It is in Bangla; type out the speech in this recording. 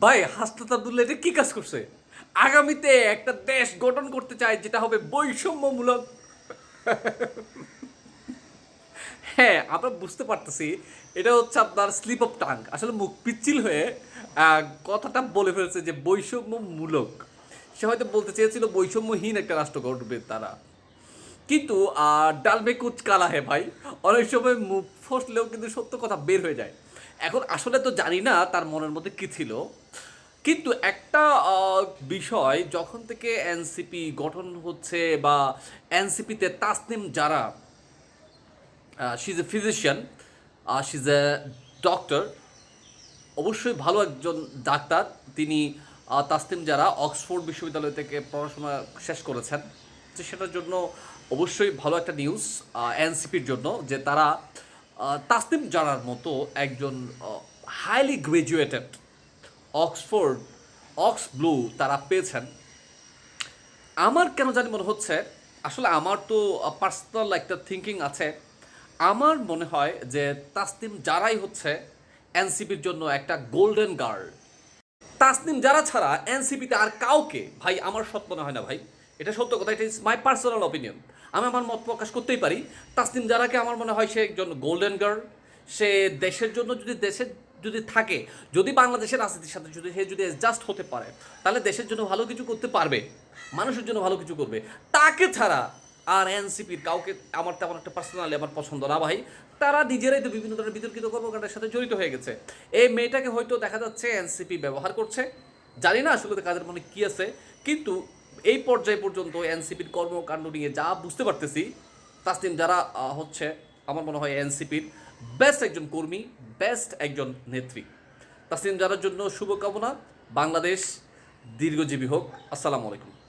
ভাই হাসনাত আব্দুল্লাহ এটা কি কাজ করছে? আগামীতে একটা দেশ গঠন করতে চায় যেটা হবে বৈষম্যমূলক। হ্যাঁ, আমরা বুঝতে পারতেছি এটা হচ্ছে আপনার স্লিপ অফ টাং, আসলে মুখ পিচ্ছিল হয়ে কথাটা বলে ফেলছে যে বৈষম্যমূলক। সে হয়তো বলতে চেয়েছিল বৈষম্যহীন একটা রাষ্ট্র গঠবে তারা, কিন্তু ডাল মে কুচ কালা হে ভাই, অনেক সময় মুখ ফসলেও কিন্তু সত্য কথা বের হয়ে যায়। এখন আসলে তো জানি না তার মনের মধ্যে কি ছিল, কিন্তু একটা বিষয় যখন থেকে এনসিপি গঠন হচ্ছে বা এনসিপিতে তাসনিম যারা, she is a physician, she is a doctor, অবশ্যই ভালো একজন ডাক্তার তিনি। তাসনিম যারা অক্সফোর্ড বিশ্ববিদ্যালয় থেকে পড়াশোনা শেষ করেছেন, তো সেটার জন্য অবশ্যই ভালো একটা নিউজ এনসিপির জন্য যে তারা তাসনিম জারার মতো একজন highly graduated Oxford ox blue তারা পেয়েছেন। আমার কেন জানি মনে হচ্ছে, আসলে আমার তো পার্সোনাল একটা থিঙ্কিং আছে, আমার মনে হয় যে তাসনিম যারাই হচ্ছে এনসিপির জন্য একটা গোল্ডেন গার্ল। তাসনিম যারা ছাড়া এনসিপিতে আর কাউকে ভাই আমার সৎ মনে হয় না ভাই, এটা সত্য কথা, এটা ইজ মাই পার্সোনাল অপিনিয়ন। আমি আমার মত প্রকাশ করতেই পারি। তাসনিম যারাকে আমার মনে হয় সে একজন গোল্ডেন গার্ল। সে দেশের জন্য যদি থাকে, যদি বাংলাদেশের রাজনীতির সাথে যদি অ্যাডজাস্ট হতে পারে, তাহলে দেশের জন্য ভালো কিছু করতে পারবে, মানুষের জন্য ভালো কিছু করবে। তাকে ছাড়া আর এনসিপির কাউকে আমার তেমন একটা পার্সোনালি আমার পছন্দ না ভাই। তারা নিজেরাই তো বিভিন্ন ধরনের বিতর্কিত কর্মকাণ্ডের সাথে জড়িত হয়ে গেছে। এই মেয়েটাকে হয়তো দেখা যাচ্ছে এনসিপি ব্যবহার করছে, জানি না আসলে কাদের মনে কি আছে, কিন্তু এই পর্যায়ে পর্যন্ত এনসিপির কর্মকাণ্ড নিয়ে যা বুঝতে পারতেছি, তাসনিম যারা হচ্ছে আমার মনে হয় এনসিপির বেস্ট একজন কর্মী, বেস্ট একজন নেত্রী। তাসনিম যারার জন্য শুভকামনা, বাংলাদেশ দীর্ঘজীবী হোক। আসসালামু আলাইকুম।